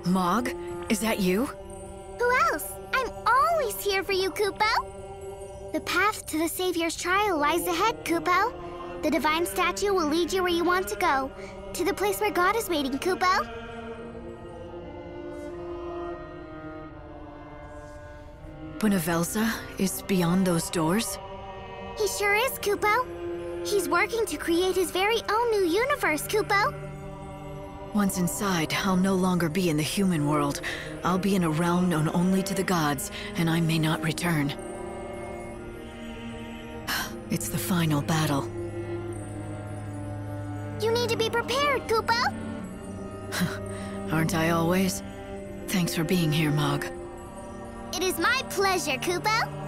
Mog? Is that you? Who else? I'm always here for you, Kupo. The path to the Savior's trial lies ahead, Kupo. The divine statue will lead you where you want to go, to the place where God is waiting, Kupo. Buenavelsa is beyond those doors? He sure is, Kupo. He's working to create his very own new universe, Kupo. Once inside, I'll no longer be in the human world. I'll be in a realm known only to the gods, and I may not return. It's the final battle. You need to be prepared, Kupo. Aren't I always? Thanks for being here, Mog. It is my pleasure, Kupo.